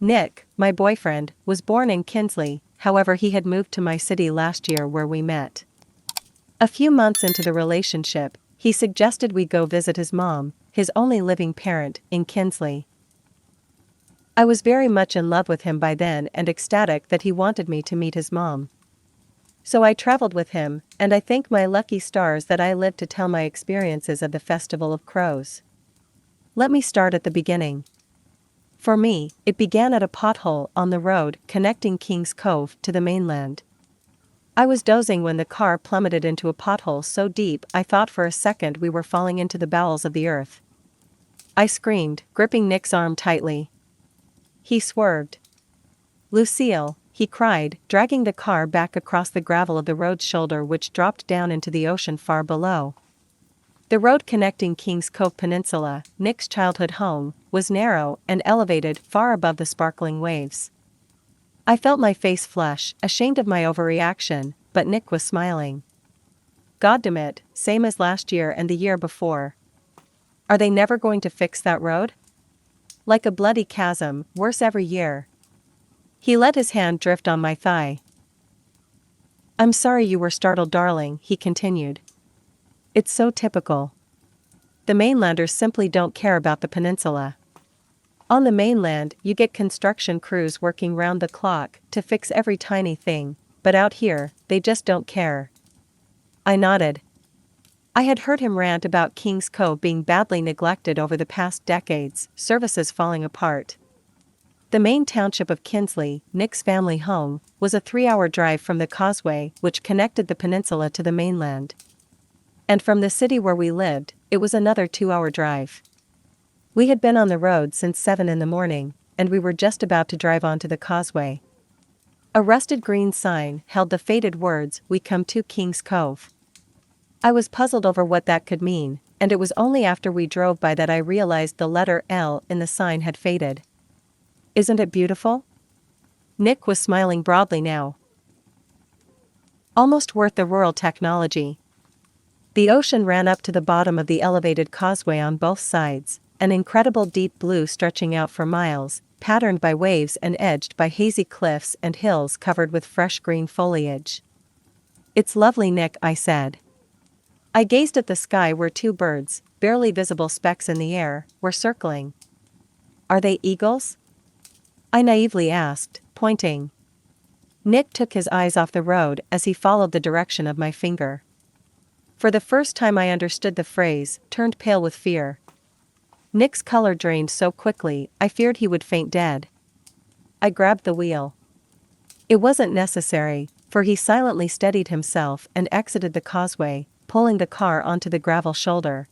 Nick, my boyfriend, was born in Kinsley, however he had moved to my city last year where we met. A few months into the relationship, he suggested we go visit his mom, his only living parent, in Kinsley. I was very much in love with him by then and ecstatic that he wanted me to meet his mom. So I traveled with him, and I thank my lucky stars that I lived to tell my experiences of the Festival of Crows. Let me start at the beginning. For me, it began at a pothole on the road connecting Kings Cove to the mainland. I was dozing when the car plummeted into a pothole so deep I thought for a second we were falling into the bowels of the earth. I screamed, gripping Nick's arm tightly. He swerved. "Lucille," he cried, dragging the car back across the gravel of the road's shoulder which dropped down into the ocean far below. The road connecting Kings Cove Peninsula, Nick's childhood home, was narrow and elevated far above the sparkling waves. I felt my face flush, ashamed of my overreaction, but Nick was smiling. "Goddamn, same as last year and the year before. Are they never going to fix that road? Like a bloody chasm, worse every year." He let his hand drift on my thigh. "I'm sorry you were startled, darling," he continued. "It's so typical. The mainlanders simply don't care about the peninsula. On the mainland, you get construction crews working round the clock to fix every tiny thing, but out here, they just don't care." I nodded. I had heard him rant about Kings Cove being badly neglected over the past decades, services falling apart. The main township of Kinsley, Nick's family home, was a 3-hour drive from the causeway which connected the peninsula to the mainland. And from the city where we lived, it was another 2-hour drive. We had been on the road since 7 in the morning, and we were just about to drive onto the causeway. A rusted green sign held the faded words, "We come to Kings Cove." I was puzzled over what that could mean, and it was only after we drove by that I realized the letter L in the sign had faded. "Isn't it beautiful?" Nick was smiling broadly now. "Almost worth the rural technology." The ocean ran up to the bottom of the elevated causeway on both sides, an incredible deep blue stretching out for miles, patterned by waves and edged by hazy cliffs and hills covered with fresh green foliage. "It's lovely, Nick," I said. I gazed at the sky where 2 birds, barely visible specks in the air, were circling. "Are they eagles?" I naively asked, pointing. Nick took his eyes off the road as he followed the direction of my finger. For the first time I understood the phrase, turned pale with fear. Nick's color drained so quickly, I feared he would faint dead. I grabbed the wheel. It wasn't necessary, for he silently steadied himself and exited the causeway, pulling the car onto the gravel shoulder.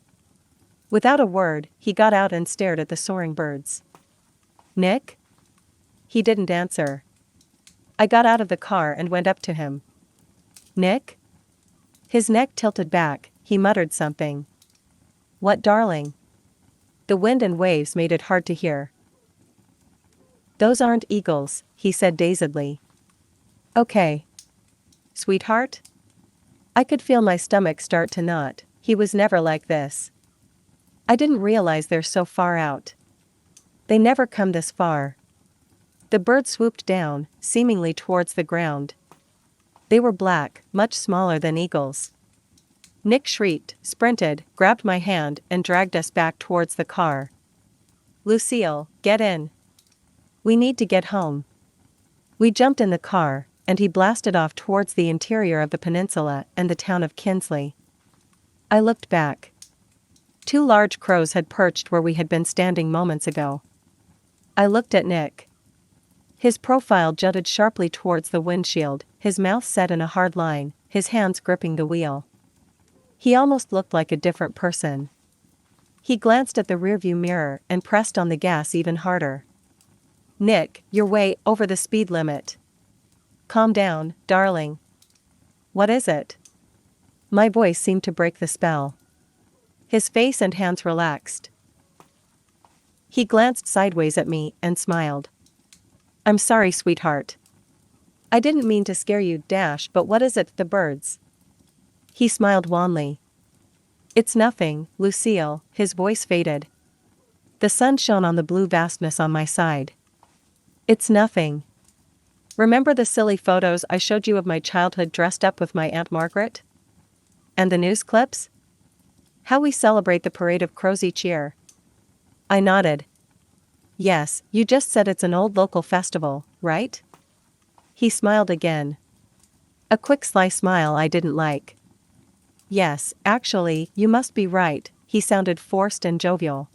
Without a word, he got out and stared at the soaring birds. "Nick?" He didn't answer. I got out of the car and went up to him. "Nick?" His neck tilted back, he muttered something. "What, darling?" The wind and waves made it hard to hear. "Those aren't eagles," he said dazedly. "Okay. Sweetheart?" I could feel my stomach start to knot. He was never like this. I didn't realize they're so far out. They never come this far. The bird swooped down, seemingly towards the ground. They were black, much smaller than eagles. Nick shrieked, sprinted, grabbed my hand and dragged us back towards the car. "Lucille, get in. We need to get home." We jumped in the car, and he blasted off towards the interior of the peninsula and the town of Kinsley. I looked back. 2 large crows had perched where we had been standing moments ago. I looked at Nick. His profile jutted sharply towards the windshield, his mouth set in a hard line, his hands gripping the wheel. He almost looked like a different person. He glanced at the rearview mirror and pressed on the gas even harder. "Nick, you're way over the speed limit. Calm down, darling." "What is it?" My voice seemed to break the spell. His face and hands relaxed. He glanced sideways at me and smiled. "I'm sorry, sweetheart. I didn't mean to scare you, but what is it, the birds?" He smiled wanly. "It's nothing, Lucille." His voice faded. The sun shone on the blue vastness on my side. It's nothing. Remember the silly photos I showed you of my childhood dressed up with my Aunt Margaret? And the news clips? How we celebrate the Parade of Crows each year. I nodded. Yes, you just said it's an old local festival, right? He smiled again. A quick sly smile I didn't like. Yes, actually, you must be right, he sounded forced and jovial.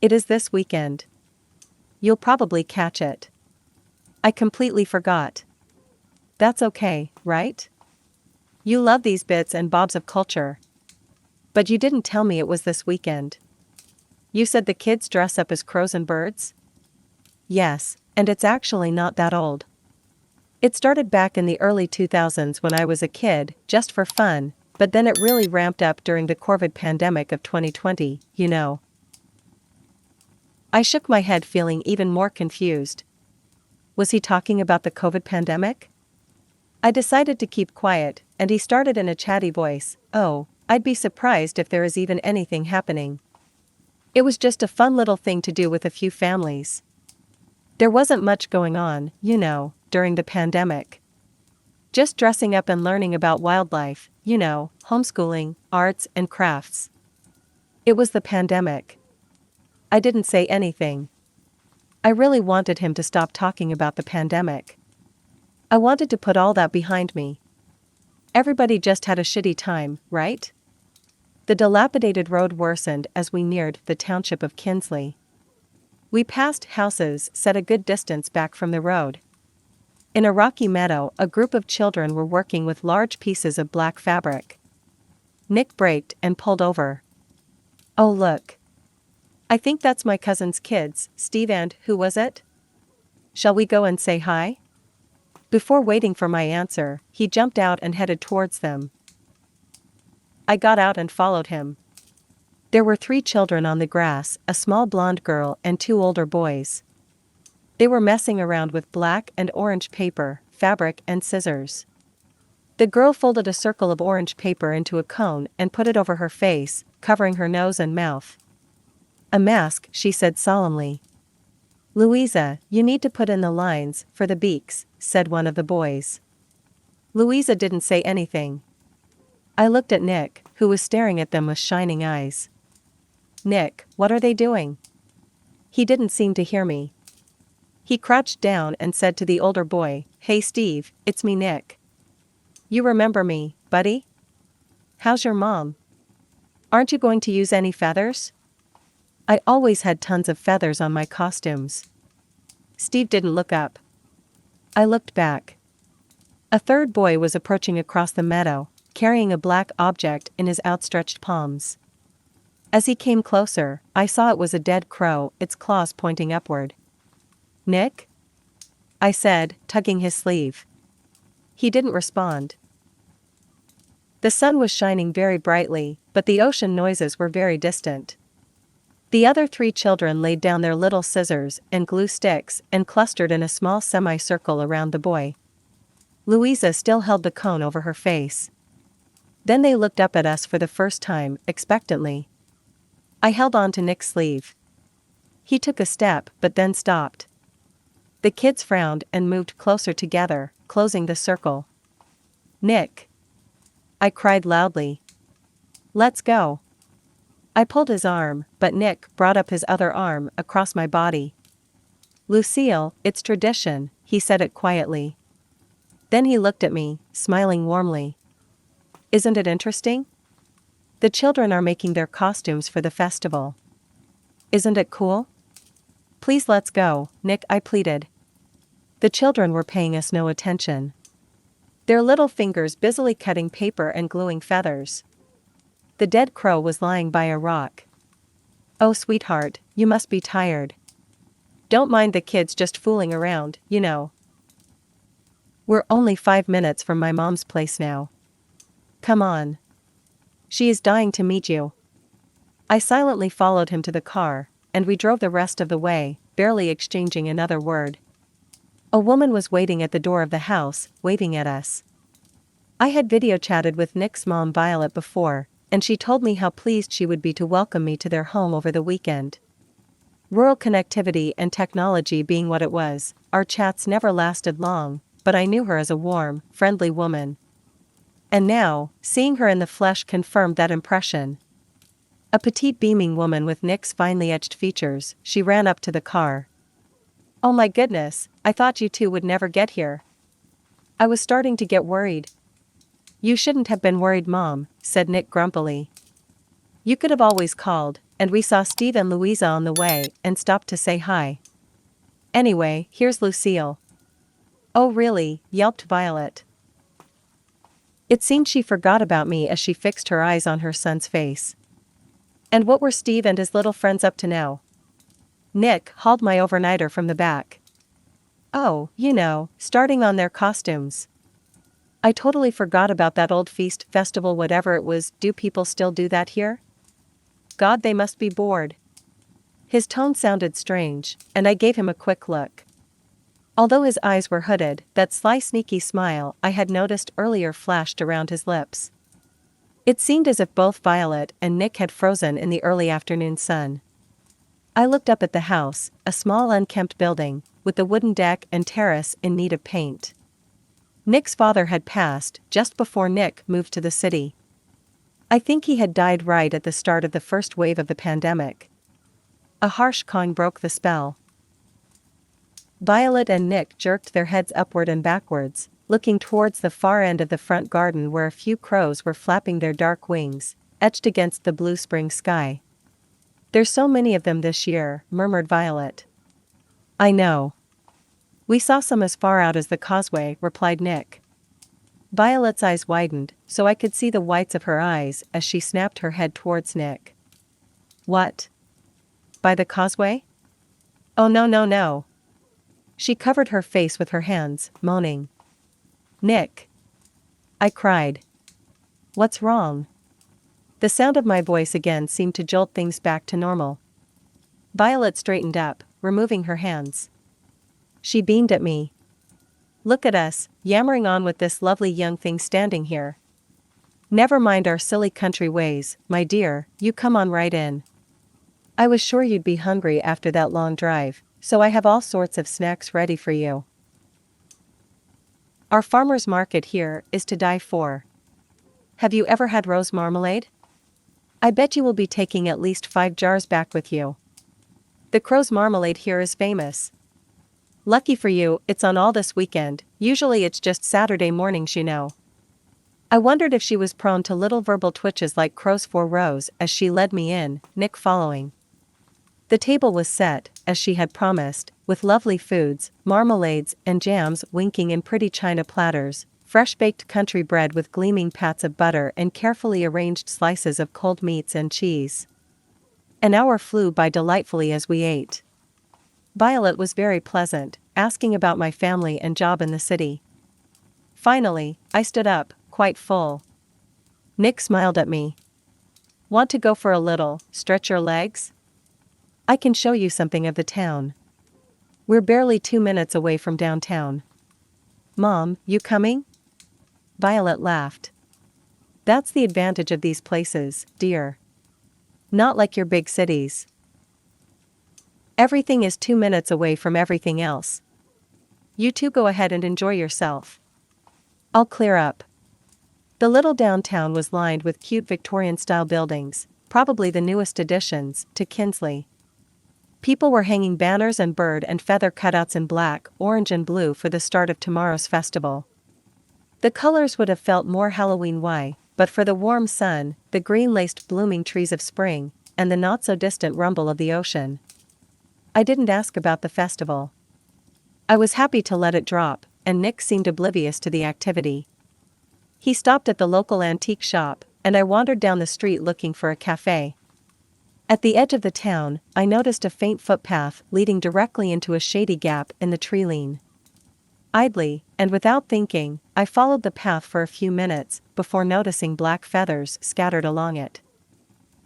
It is this weekend. You'll probably catch it. I completely forgot. That's okay, right? You love these bits and bobs of culture. But you didn't tell me it was this weekend. You said the kids dress up as crows and birds? Yes, and it's actually not that old. It started back in the early 2000s when I was a kid, just for fun, but then it really ramped up during the COVID pandemic of 2020, you know. I shook my head, feeling even more confused. Was he talking about the COVID pandemic? I decided to keep quiet, and he started in a chatty voice, "Oh, I'd be surprised if there is even anything happening. It was just a fun little thing to do with a few families. There wasn't much going on, you know, during the pandemic. Just dressing up and learning about wildlife, you know, homeschooling, arts and crafts. It was the pandemic." I didn't say anything. I really wanted him to stop talking about the pandemic. I wanted to put all that behind me. Everybody just had a shitty time, right? The dilapidated road worsened as we neared the township of Kinsley. We passed houses set a good distance back from the road. In a rocky meadow, a group of children were working with large pieces of black fabric. Nick braked and pulled over. "Oh, look. I think that's my cousin's kids, Steve and who was it? Shall we go and say hi?" Before waiting for my answer, he jumped out and headed towards them. I got out and followed him. There were 3 children on the grass, a small blonde girl and 2 older boys. They were messing around with black and orange paper, fabric and scissors. The girl folded a circle of orange paper into a cone and put it over her face, covering her nose and mouth. "A mask," she said solemnly. "Louisa, you need to put in the lines for the beaks," said one of the boys. Louisa didn't say anything. I looked at Nick, who was staring at them with shining eyes. "Nick, what are they doing?" He didn't seem to hear me. He crouched down and said to the older boy, "Hey Steve, it's me Nick. You remember me, buddy? How's your mom? Aren't you going to use any feathers?" I always had tons of feathers on my costumes. Steve didn't look up. I looked back. A third boy was approaching across the meadow, carrying a black object in his outstretched palms. As he came closer, I saw it was a dead crow, its claws pointing upward. "Nick?" I said, tugging his sleeve. He didn't respond. The sun was shining very brightly, but the ocean noises were very distant. The other 3 children laid down their little scissors and glue sticks and clustered in a small semicircle around the boy. Louisa still held the cone over her face. Then they looked up at us for the first time, expectantly. I held on to Nick's sleeve. He took a step but then stopped. The kids frowned and moved closer together, closing the circle. "Nick!" I cried loudly. "Let's go." I pulled his arm, but Nick brought up his other arm across my body. "Lucille, it's tradition," he said it quietly. Then he looked at me, smiling warmly. "Isn't it interesting? The children are making their costumes for the festival. Isn't it cool? Please let's go, Nick," I pleaded. The children were paying us no attention. Their little fingers busily cutting paper and gluing feathers. The dead crow was lying by a rock. "Oh sweetheart, you must be tired. Don't mind the kids just fooling around, you know. We're only 5 minutes from my mom's place now. Come on. She is dying to meet you." I silently followed him to the car, and we drove the rest of the way, barely exchanging another word. A woman was waiting at the door of the house, waving at us. I had video chatted with Nick's mom Violet before, and she told me how pleased she would be to welcome me to their home over the weekend. Rural connectivity and technology being what it was, our chats never lasted long, but I knew her as a warm, friendly woman. And now, seeing her in the flesh confirmed that impression. A petite beaming woman with Nick's finely etched features, she ran up to the car. "Oh my goodness, I thought you two would never get here." I was starting to get worried. "You shouldn't have been worried, Mom," said Nick grumpily. "You could have always called, and we saw Steve and Louisa on the way and stopped to say hi. Anyway, here's Lucille." "Oh really?" yelped Violet. It seemed she forgot about me as she fixed her eyes on her son's face. And what were Steve and his little friends up to now? Nick hauled my overnighter from the back. "Oh, you know, starting on their costumes." I totally forgot about that old feast festival, whatever it was. Do people still do that here? God, they must be bored. His tone sounded strange, and I gave him a quick look. Although his eyes were hooded, that sly sneaky smile I had noticed earlier flashed around his lips. It seemed as if both Violet and Nick had frozen in the early afternoon sun. I looked up at the house, a small unkempt building, with the wooden deck and terrace in need of paint. Nick's father had passed just before Nick moved to the city. I think he had died right at the start of the first wave of the pandemic. A harsh cawing broke the spell. Violet and Nick jerked their heads upward and backwards, looking towards the far end of the front garden where a few crows were flapping their dark wings, etched against the blue spring sky. "There's so many of them this year," murmured Violet. "I know. We saw some as far out as the causeway," replied Nick. Violet's eyes widened, so I could see the whites of her eyes as she snapped her head towards Nick. "What? By the causeway?" "Oh no no no." She covered her face with her hands, moaning. "Nick!" I cried. "What's wrong?" The sound of my voice again seemed to jolt things back to normal. Violet straightened up, removing her hands. She beamed at me. "Look at us, yammering on with this lovely young thing standing here. Never mind our silly country ways, my dear, you come on right in. I was sure you'd be hungry after that long drive, so I have all sorts of snacks ready for you. Our farmer's market here is to die for. Have you ever had rose marmalade? I bet you will be taking at least 5 jars back with you. The crow's marmalade here is famous. Lucky for you, it's on all this weekend, usually it's just Saturday mornings, you know." I wondered if she was prone to little verbal twitches like Crow's 4 rows as she led me in, Nick following. The table was set, as she had promised, with lovely foods, marmalades and jams winking in pretty china platters, fresh-baked country bread with gleaming pats of butter and carefully arranged slices of cold meats and cheese. An hour flew by delightfully as we ate. Violet was very pleasant, asking about my family and job in the city. Finally, I stood up, quite full. Nick smiled at me. "Want to go for a little, stretch your legs? I can show you something of the town. We're barely 2 minutes away from downtown." "Mom, you coming?" Violet laughed. "That's the advantage of these places, dear. Not like your big cities. Everything is 2 minutes away from everything else. You two go ahead and enjoy yourself. I'll clear up." The little downtown was lined with cute Victorian-style buildings, probably the newest additions to Kinsley. People were hanging banners and bird and feather cutouts in black, orange and blue for the start of tomorrow's festival. The colors would have felt more Halloween-y, but for the warm sun, the green-laced blooming trees of spring, and the not-so-distant rumble of the ocean. I didn't ask about the festival. I was happy to let it drop, and Nick seemed oblivious to the activity. He stopped at the local antique shop, and I wandered down the street looking for a cafe. At the edge of the town, I noticed a faint footpath leading directly into a shady gap in the tree line. Idly, and without thinking, I followed the path for a few minutes before noticing black feathers scattered along it.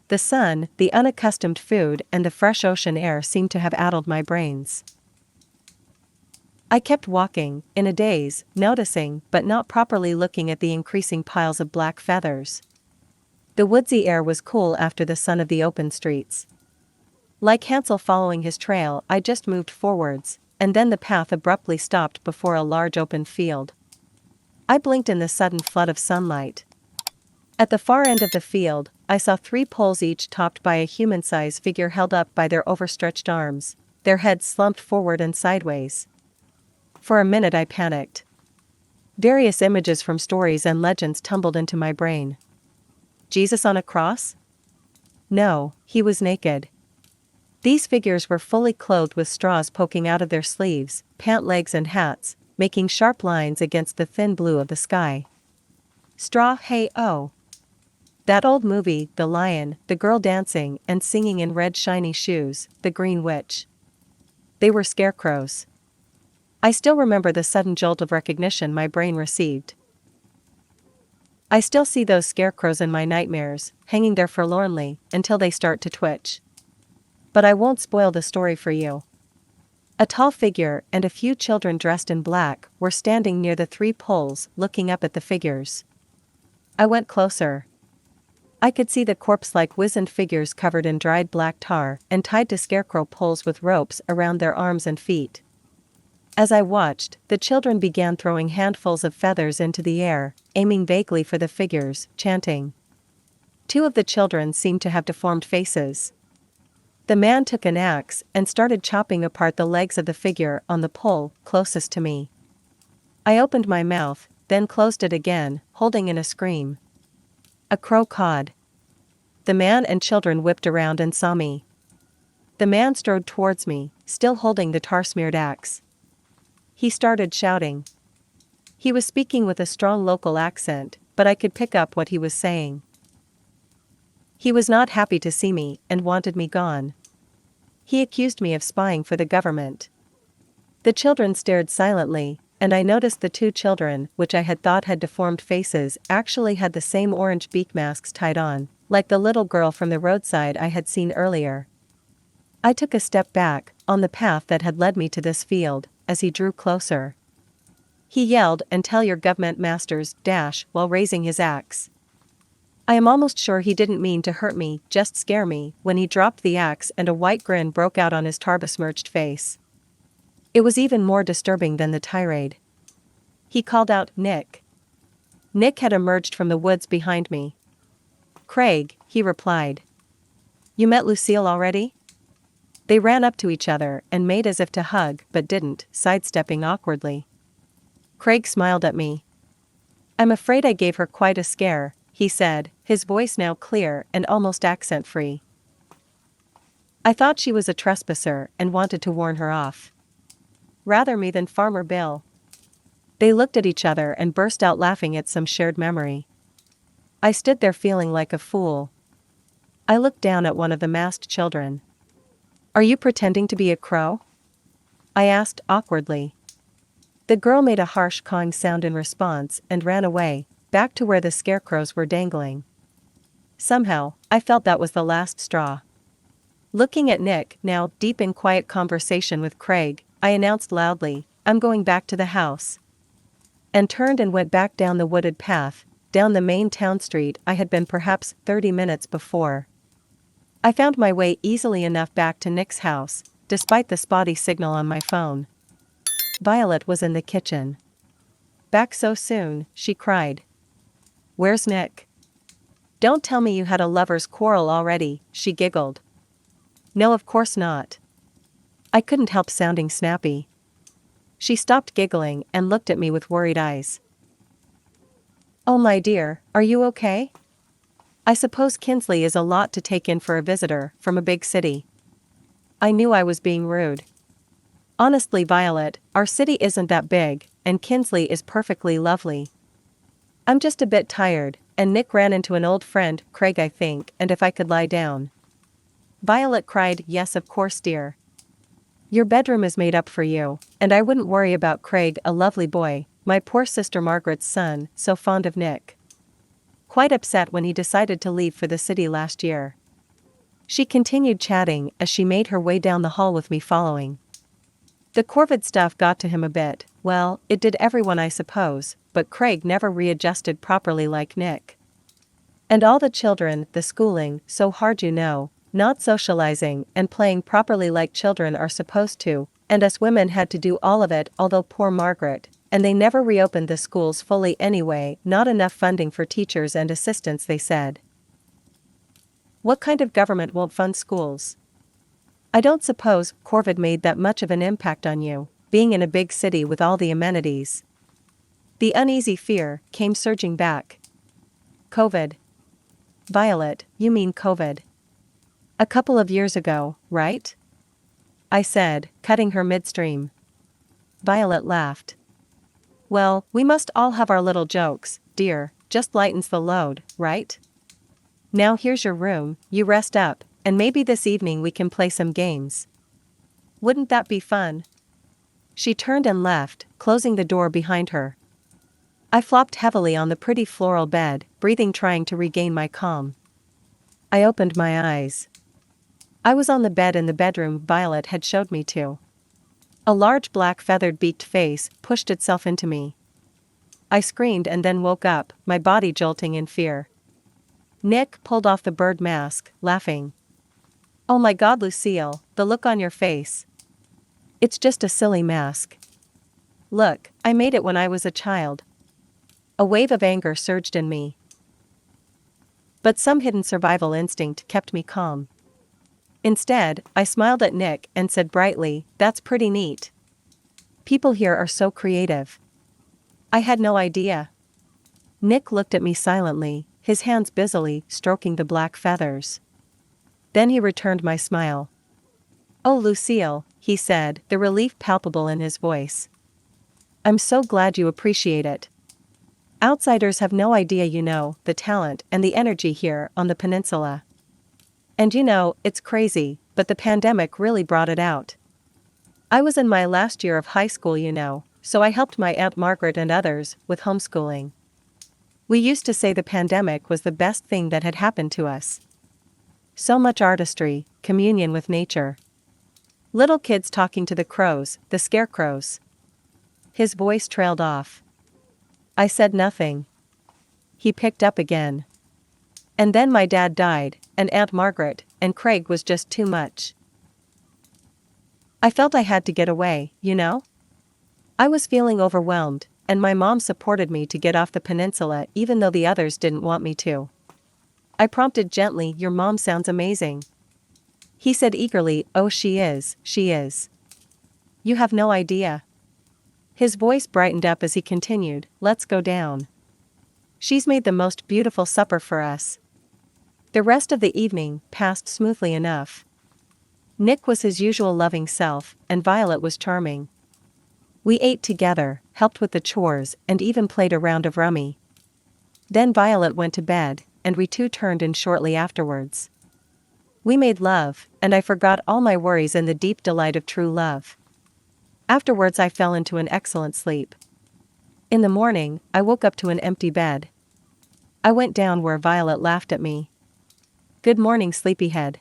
The sun, the unaccustomed food and the fresh ocean air seemed to have addled my brains. I kept walking, in a daze, noticing but not properly looking at the increasing piles of black feathers. The woodsy air was cool after the sun of the open streets. Like Hansel following his trail, I just moved forwards, and then the path abruptly stopped before a large open field. I blinked in the sudden flood of sunlight. At the far end of the field, I saw 3 poles each topped by a human-sized figure held up by their overstretched arms, their heads slumped forward and sideways. For a minute I panicked. Various images from stories and legends tumbled into my brain. Jesus on a cross? No, he was naked. These figures were fully clothed with straws poking out of their sleeves, pant legs and hats, making sharp lines against the thin blue of the sky. Straw, hey, oh. That old movie, The Lion, the girl dancing and singing in red shiny shoes, the Green Witch. They were scarecrows. I still remember the sudden jolt of recognition my brain received. I still see those scarecrows in my nightmares, hanging there forlornly, until they start to twitch. But I won't spoil the story for you. A tall figure and a few children dressed in black were standing near the 3 poles, looking up at the figures. I went closer. I could see the corpse-like wizened figures covered in dried black tar and tied to scarecrow poles with ropes around their arms and feet. As I watched, the children began throwing handfuls of feathers into the air, aiming vaguely for the figures, chanting. 2 of the children seemed to have deformed faces. The man took an axe and started chopping apart the legs of the figure on the pole closest to me. I opened my mouth, then closed it again, holding in a scream. A crow cawed. The man and children whipped around and saw me. The man strode towards me, still holding the tar-smeared axe. He started shouting. He was speaking with a strong local accent, but I could pick up what he was saying. He was not happy to see me and wanted me gone. He accused me of spying for the government. The children stared silently, and I noticed the 2 children, which I had thought had deformed faces, actually had the same orange beak masks tied on, like the little girl from the roadside I had seen earlier. I took a step back, on the path that had led me to this field, as he drew closer. He yelled, "And tell your government masters, dash," while raising his axe. I am almost sure he didn't mean to hurt me, just scare me, when he dropped the axe and a white grin broke out on his tar-besmirched face. It was even more disturbing than the tirade. He called out, "Nick." Nick had emerged from the woods behind me. "Craig," he replied. "You met Lucille already?" They ran up to each other and made as if to hug, but didn't, sidestepping awkwardly. Craig smiled at me. "I'm afraid I gave her quite a scare," he said, his voice now clear and almost accent-free. "I thought she was a trespasser and wanted to warn her off. Rather me than Farmer Bill." They looked at each other and burst out laughing at some shared memory. I stood there feeling like a fool. I looked down at one of the masked children. "Are you pretending to be a crow?" I asked awkwardly. The girl made a harsh cawing sound in response and ran away, back to where the scarecrows were dangling. Somehow, I felt that was the last straw. Looking at Nick, now deep in quiet conversation with Craig, I announced loudly, "I'm going back to the house," and turned and went back down the wooded path, down the main town street I had been perhaps 30 minutes before. I found my way easily enough back to Nick's house, despite the spotty signal on my phone. Violet was in the kitchen. "Back so soon," she cried. "Where's Nick?" "Don't tell me you had a lover's quarrel already," she giggled. "No, of course not." I couldn't help sounding snappy. She stopped giggling and looked at me with worried eyes. "Oh my dear, are you okay? I suppose Kinsley is a lot to take in for a visitor from a big city." I knew I was being rude. "Honestly, Violet, our city isn't that big, and Kinsley is perfectly lovely. I'm just a bit tired, and Nick ran into an old friend, Craig I think, and if I could lie down." Violet cried, "Yes, of course, dear. Your bedroom is made up for you, and I wouldn't worry about Craig, a lovely boy, my poor sister Margaret's son, so fond of Nick. Quite upset when he decided to leave for the city last year." She continued chatting as she made her way down the hall with me following. "The Corvid stuff got to him a bit, well, it did everyone I suppose, but Craig never readjusted properly like Nick. And all the children, the schooling, so hard you know, not socializing and playing properly like children are supposed to, and us women had to do all of it, although poor Margaret, and they never reopened the schools fully anyway, not enough funding for teachers and assistants, they said. What kind of government won't fund schools? I don't suppose COVID made that much of an impact on you, being in a big city with all the amenities. The uneasy fear came surging back. COVID. Violet, you mean COVID. A couple of years ago, right? I said, cutting her midstream. Violet laughed. Well, we must all have our little jokes, dear, just lightens the load, right? Now here's your room, you rest up, and maybe this evening we can play some games. Wouldn't that be fun? She turned and left, closing the door behind her. I flopped heavily on the pretty floral bed, breathing, trying to regain my calm. I opened my eyes. I was on the bed in the bedroom Violet had showed me to. A large black feathered beaked face pushed itself into me. I screamed and then woke up, my body jolting in fear. Nick pulled off the bird mask, laughing. Oh my God, Lucille, the look on your face. It's just a silly mask. Look, I made it when I was a child. A wave of anger surged in me. But some hidden survival instinct kept me calm. Instead, I smiled at Nick and said brightly, that's pretty neat. People here are so creative. I had no idea. Nick looked at me silently, his hands busily stroking the black feathers. Then he returned my smile. Oh, Lucille, he said, the relief palpable in his voice. I'm so glad you appreciate it. Outsiders have no idea, you know, the talent and the energy here on the peninsula. And you know, it's crazy, but the pandemic really brought it out. I was in my last year of high school, you know, so I helped my Aunt Margaret and others with homeschooling. We used to say the pandemic was the best thing that had happened to us. So much artistry, communion with nature. Little kids talking to the crows, the scarecrows. His voice trailed off. I said nothing. He picked up again. And then my dad died, and Aunt Margaret, and Craig was just too much. I felt I had to get away, you know? I was feeling overwhelmed, and my mom supported me to get off the peninsula even though the others didn't want me to. I prompted gently, your mom sounds amazing. He said eagerly, oh, she is, she is. You have no idea. His voice brightened up as he continued, let's go down. She's made the most beautiful supper for us. The rest of the evening passed smoothly enough. Nick was his usual loving self, and Violet was charming. We ate together, helped with the chores, and even played a round of rummy. Then Violet went to bed, and we two turned in shortly afterwards. We made love, and I forgot all my worries in the deep delight of true love. Afterwards I fell into an excellent sleep. In the morning, I woke up to an empty bed. I went down where Violet laughed at me. Good morning, sleepyhead.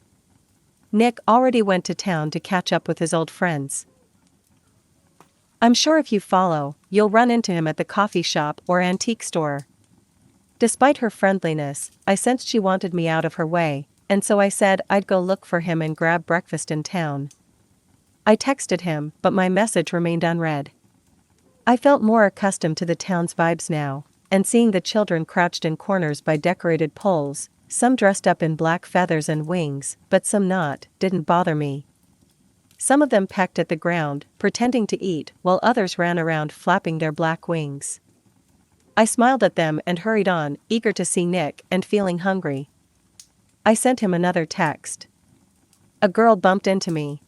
Nick already went to town to catch up with his old friends. I'm sure if you follow, you'll run into him at the coffee shop or antique store. Despite her friendliness, I sensed she wanted me out of her way, and so I said I'd go look for him and grab breakfast in town. I texted him, but my message remained unread. I felt more accustomed to the town's vibes now, and seeing the children crouched in corners by decorated poles, some dressed up in black feathers and wings, but some not, didn't bother me. Some of them pecked at the ground, pretending to eat, while others ran around flapping their black wings. I smiled at them and hurried on, eager to see Nick and feeling hungry. I sent him another text. A girl bumped into me.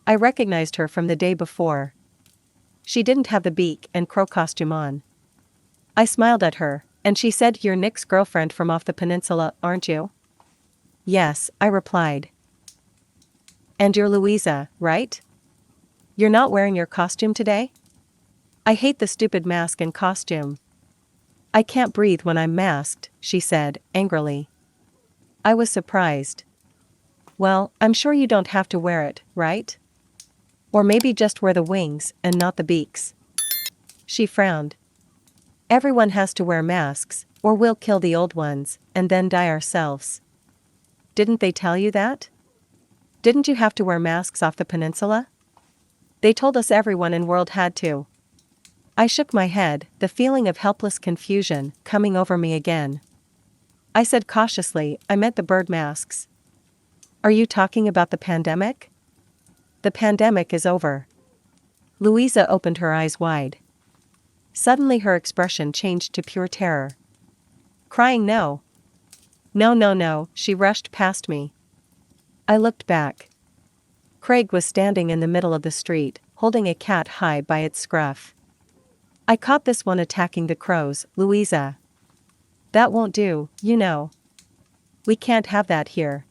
I recognized her from the day before. She didn't have the beak and crow costume on. I smiled at her, and she said, you're Nick's girlfriend from off the peninsula, aren't you? Yes, I replied. And you're Louisa, right? You're not wearing your costume today? I hate the stupid mask and costume. I can't breathe when I'm masked, she said, angrily. I was surprised. Well, I'm sure you don't have to wear it, right? Or maybe just wear the wings and not the beaks. She frowned. Everyone has to wear masks, or we'll kill the old ones, and then die ourselves. Didn't they tell you that? Didn't you have to wear masks off the peninsula? They told us everyone in world had to. I shook my head, the feeling of helpless confusion coming over me again. I said cautiously, I meant the bird masks. Are you talking about the pandemic? The pandemic is over. Louisa opened her eyes wide. Suddenly her expression changed to pure terror. Crying no. No, no, no, she rushed past me. I looked back. Craig was standing in the middle of the street, holding a cat high by its scruff. I caught this one attacking the crows, Louisa. That won't do, you know. We can't have that here.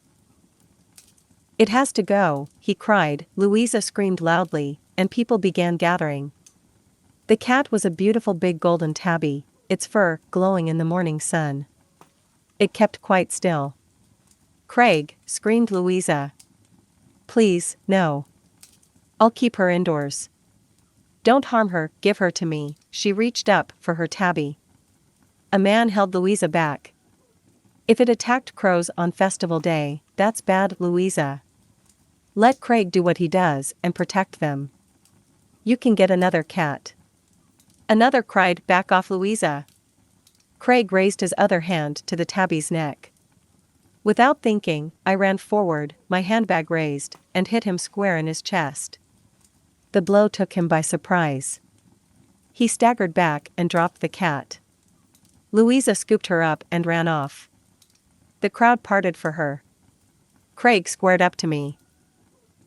It has to go, he cried. Louisa screamed loudly, and people began gathering. The cat was a beautiful big golden tabby, its fur glowing in the morning sun. It kept quite still. Craig, screamed Louisa. Please, no. I'll keep her indoors. Don't harm her, give her to me. She reached up for her tabby. A man held Louisa back. If it attacked crows on festival day, that's bad, Louisa. Let Craig do what he does and protect them. You can get another cat. Another cried, back off, Louisa. Craig raised his other hand to the tabby's neck. Without thinking, I ran forward, my handbag raised, and hit him square in his chest. The blow took him by surprise. He staggered back and dropped the cat. Louisa scooped her up and ran off. The crowd parted for her. Craig squared up to me.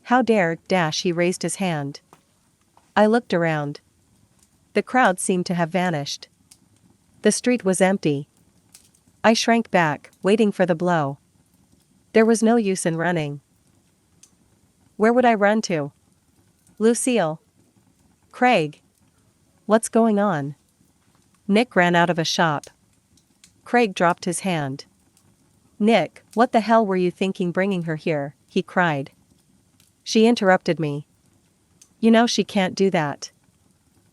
How dare, he raised his hand. I looked around. The crowd seemed to have vanished. The street was empty. I shrank back, waiting for the blow. There was no use in running. Where would I run to? Lucille. Craig. What's going on? Nick ran out of a shop. Craig dropped his hand. Nick, what the hell were you thinking bringing her here? He cried. She interrupted me. You know she can't do that.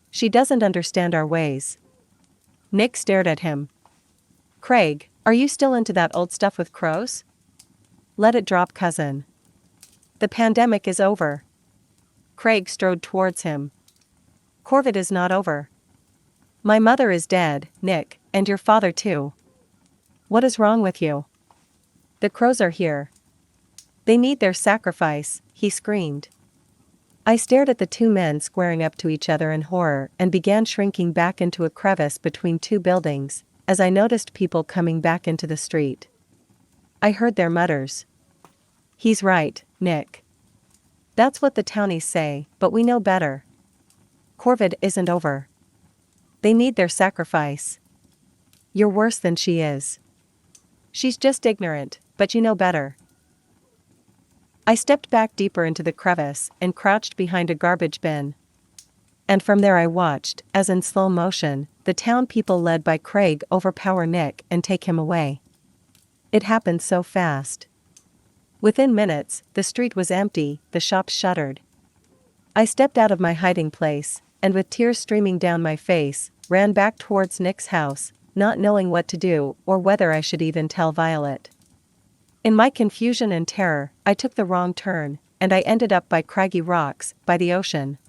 She doesn't understand our ways. Nick stared at him. Craig, are you still into that old stuff with crows? Let it drop, cousin. The pandemic is over. Craig strode towards him. Corvid is not over. My mother is dead, Nick, and your father too. What is wrong with you? The crows are here. They need their sacrifice, he screamed. I stared at the two men squaring up to each other in horror and began shrinking back into a crevice between two buildings, as I noticed people coming back into the street. I heard their mutters. He's right, Nick. That's what the townies say, but we know better. Corvid isn't over. They need their sacrifice. You're worse than she is. She's just ignorant, but you know better. I stepped back deeper into the crevice and crouched behind a garbage bin. And from there I watched, as in slow motion, the town people led by Craig overpower Nick and take him away. It happened so fast. Within minutes, the street was empty, the shops shuttered. I stepped out of my hiding place, and with tears streaming down my face, ran back towards Nick's house, not knowing what to do or whether I should even tell Violet. In my confusion and terror, I took the wrong turn, and I ended up by craggy rocks, by the ocean.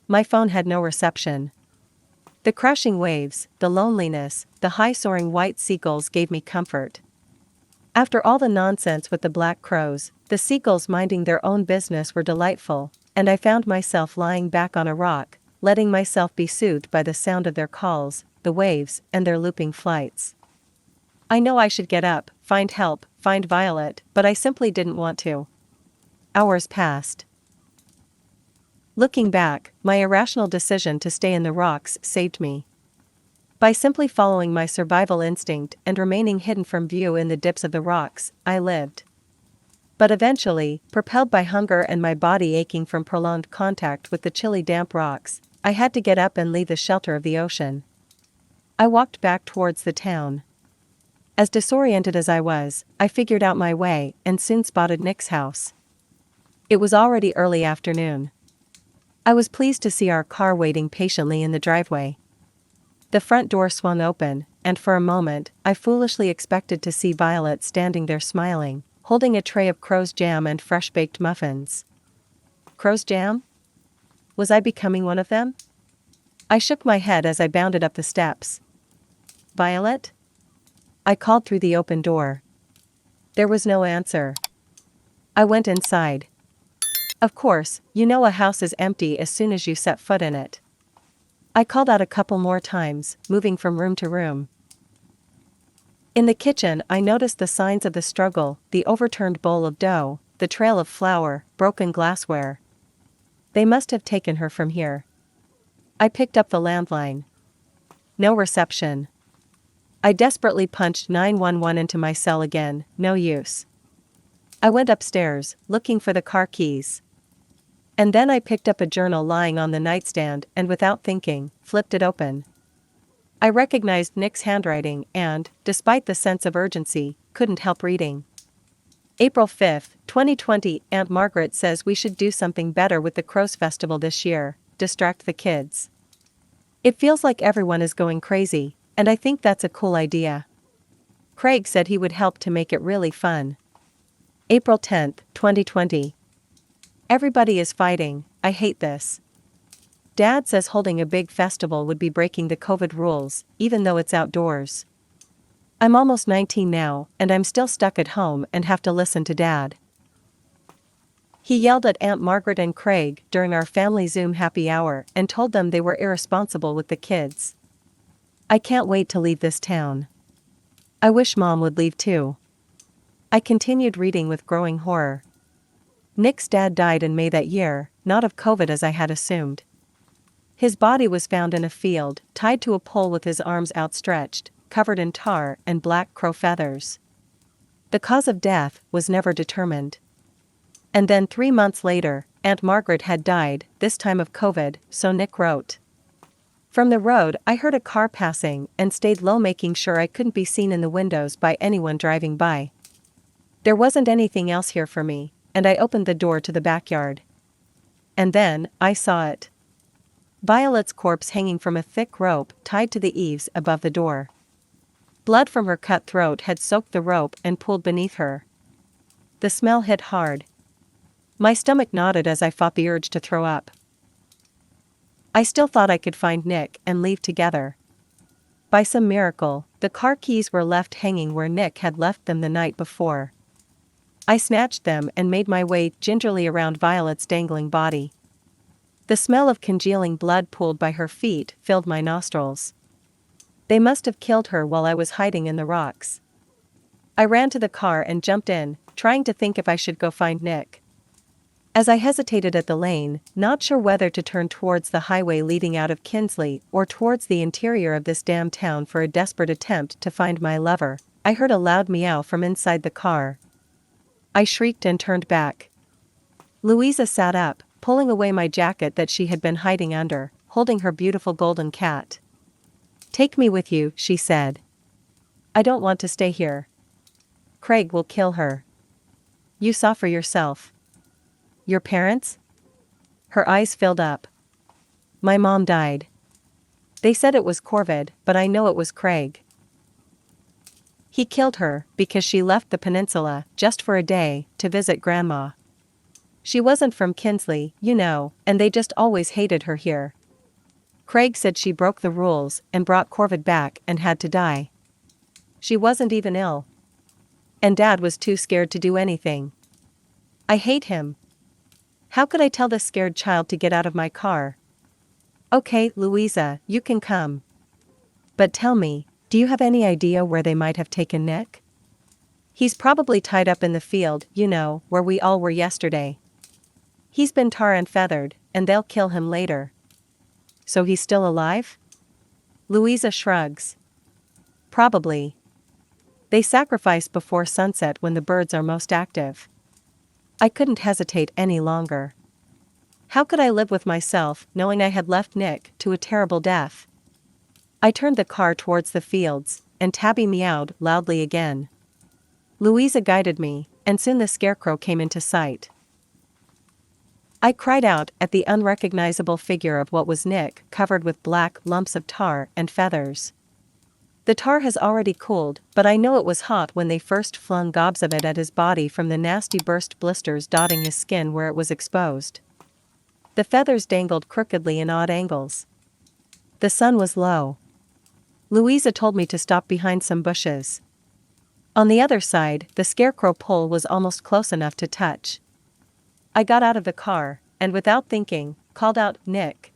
My phone had no reception. The crashing waves, the loneliness, the high-soaring white seagulls gave me comfort. After all the nonsense with the black crows, the seagulls minding their own business were delightful, and I found myself lying back on a rock, letting myself be soothed by the sound of their calls, the waves, and their looping flights. I know I should get up, find help, find Violet, but I simply didn't want to. Hours passed. Looking back, my irrational decision to stay in the rocks saved me. By simply following my survival instinct and remaining hidden from view in the dips of the rocks, I lived. But eventually, propelled by hunger and my body aching from prolonged contact with the chilly damp rocks, I had to get up and leave the shelter of the ocean. I walked back towards the town. As disoriented as I was, I figured out my way and soon spotted Nick's house. It was already early afternoon. I was pleased to see our car waiting patiently in the driveway. The front door swung open, and for a moment, I foolishly expected to see Violet standing there smiling, holding a tray of crow's jam and fresh-baked muffins. Crow's jam? Was I becoming one of them? I shook my head as I bounded up the steps. Violet? I called through the open door. There was no answer. I went inside. Of course, you know a house is empty as soon as you set foot in it. I called out a couple more times, moving from room to room. In the kitchen, I noticed the signs of the struggle, the overturned bowl of dough, the trail of flour, broken glassware. They must have taken her from here. I picked up the landline. No reception. I desperately punched 911 into my cell again, no use. I went upstairs, looking for the car keys. And then I picked up a journal lying on the nightstand and without thinking, flipped it open. I recognized Nick's handwriting and, despite the sense of urgency, couldn't help reading. April 5, 2020. Aunt Margaret says we should do something better with the Crows Festival this year, distract the kids. It feels like everyone is going crazy, and I think that's a cool idea. Craig said he would help to make it really fun. April 10, 2020. Everybody is fighting, I hate this. Dad says holding a big festival would be breaking the COVID rules, even though it's outdoors. I'm almost 19 now, and I'm still stuck at home and have to listen to Dad. He yelled at Aunt Margaret and Craig during our family Zoom happy hour and told them they were irresponsible with the kids. I can't wait to leave this town. I wish Mom would leave too. I continued reading with growing horror. Nick's dad died in May that year, not of COVID as I had assumed. His body was found in a field, tied to a pole with his arms outstretched, covered in tar and black crow feathers. The cause of death was never determined. And then 3 months later, Aunt Margaret had died, this time of COVID, so Nick wrote. From the road, I heard a car passing and stayed low, making sure I couldn't be seen in the windows by anyone driving by. There wasn't anything else here for me, and I opened the door to the backyard. And then, I saw it. Violet's corpse hanging from a thick rope tied to the eaves above the door. Blood from her cut throat had soaked the rope and pooled beneath her. The smell hit hard. My stomach knotted as I fought the urge to throw up. I still thought I could find Nick and leave together. By some miracle, the car keys were left hanging where Nick had left them the night before. I snatched them and made my way gingerly around Violet's dangling body. The smell of congealing blood pooled by her feet filled my nostrils. They must have killed her while I was hiding in the rocks. I ran to the car and jumped in, trying to think if I should go find Nick. As I hesitated at the lane, not sure whether to turn towards the highway leading out of Kinsley or towards the interior of this damn town for a desperate attempt to find my lover, I heard a loud meow from inside the car. I shrieked and turned back. Louisa sat up, pulling away my jacket that she had been hiding under, holding her beautiful golden cat. "Take me with you," she said. "I don't want to stay here. Craig will kill her. You saw for yourself." "Your parents?" Her eyes filled up. "My mom died. They said it was Corvid, but I know it was Craig. He killed her because she left the peninsula, just for a day, to visit Grandma. She wasn't from Kinsley, you know, and they just always hated her here. Craig said she broke the rules and brought Corvid back and had to die. She wasn't even ill. And Dad was too scared to do anything. I hate him. How could I tell this scared child to get out of my car? Okay, Louisa, you can come. But tell me, do you have any idea where they might have taken Nick? He's probably tied up in the field, you know, where we all were yesterday. He's been tar and feathered, and they'll kill him later. So he's still alive? Louisa shrugs. Probably. They sacrifice before sunset when the birds are most active. I couldn't hesitate any longer. How could I live with myself, knowing I had left Nick to a terrible death? I turned the car towards the fields, and Tabby meowed loudly again. Louisa guided me, and soon the scarecrow came into sight. I cried out at the unrecognizable figure of what was Nick, covered with black lumps of tar and feathers. The tar has already cooled, but I know it was hot when they first flung gobs of it at his body from the nasty burst blisters dotting his skin where it was exposed. The feathers dangled crookedly in odd angles. The sun was low. Louisa told me to stop behind some bushes. On the other side, the scarecrow pole was almost close enough to touch. I got out of the car, and without thinking, called out, "Nick."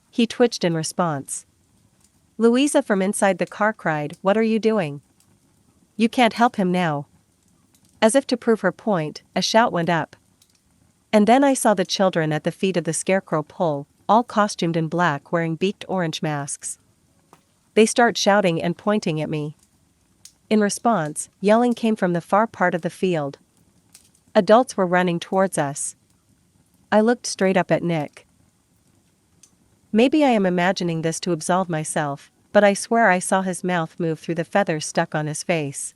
He twitched in response. Louisa from inside the car cried, "What are you doing? You can't help him now." As if to prove her point, a shout went up. And then I saw the children at the feet of the scarecrow pole, all costumed in black wearing beaked orange masks. They start shouting and pointing at me. In response, yelling came from the far part of the field. Adults were running towards us. I looked straight up at Nick. Maybe I am imagining this to absolve myself, but I swear I saw his mouth move through the feathers stuck on his face.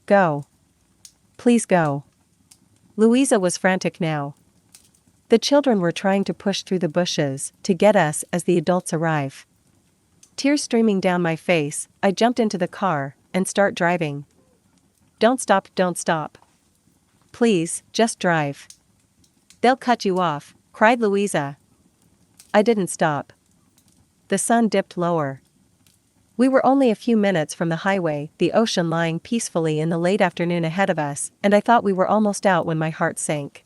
"Go. Please go." Louisa was frantic now. The children were trying to push through the bushes to get us as the adults arrive. Tears streaming down my face, I jumped into the car and start driving. "Don't stop, don't stop. Please, just drive. They'll cut you off," cried Louisa. I didn't stop. The sun dipped lower. We were only a few minutes from the highway, the ocean lying peacefully in the late afternoon ahead of us, and I thought we were almost out when my heart sank.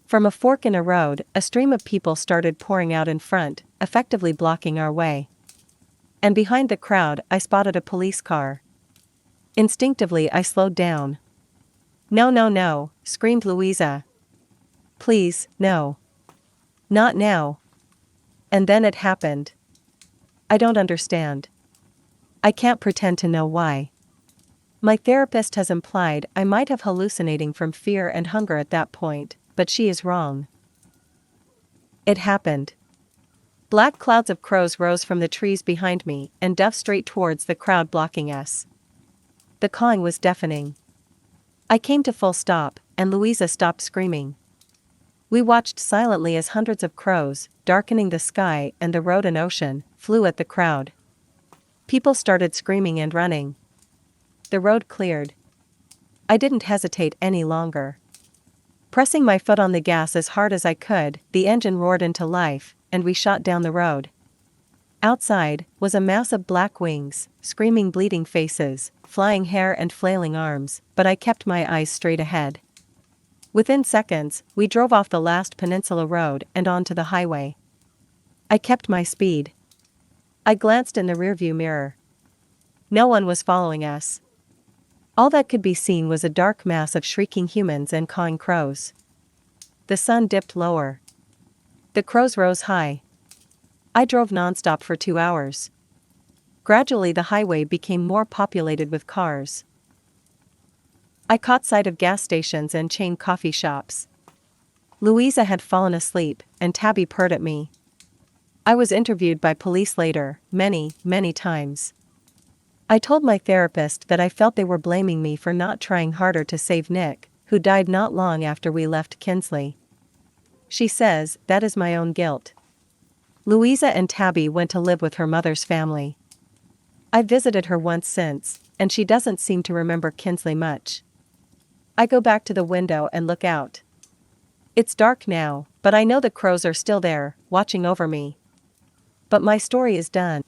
From a fork in a road, a stream of people started pouring out in front, effectively blocking our way. And behind the crowd, I spotted a police car. Instinctively, I slowed down. "No, no, no," screamed Louisa. "Please, no. Not now." And then it happened. I don't understand. I can't pretend to know why. My therapist has implied I might have hallucinating from fear and hunger at that point, but she is wrong. It happened. Black clouds of crows rose from the trees behind me and dove straight towards the crowd blocking us. The cawing was deafening. I came to full stop, and Louisa stopped screaming. We watched silently as hundreds of crows, darkening the sky and the road and ocean, flew at the crowd. People started screaming and running. The road cleared. I didn't hesitate any longer. Pressing my foot on the gas as hard as I could, the engine roared into life, and we shot down the road. Outside was a mass of black wings, screaming bleeding faces, flying hair and flailing arms, but I kept my eyes straight ahead. Within seconds, we drove off the last peninsula road and onto the highway. I kept my speed. I glanced in the rearview mirror. No one was following us. All that could be seen was a dark mass of shrieking humans and cawing crows. The sun dipped lower. The crows rose high. I drove nonstop for 2 hours. Gradually the highway became more populated with cars. I caught sight of gas stations and chain coffee shops. Louisa had fallen asleep, and Tabby purred at me. I was interviewed by police later, many, many times. I told my therapist that I felt they were blaming me for not trying harder to save Nick, who died not long after we left Kinsley. She says, that is my own guilt. Louisa and Tabby went to live with her mother's family. I visited her once since, and she doesn't seem to remember Kinsley much. I go back to the window and look out. It's dark now, but I know the crows are still there, watching over me. But my story is done.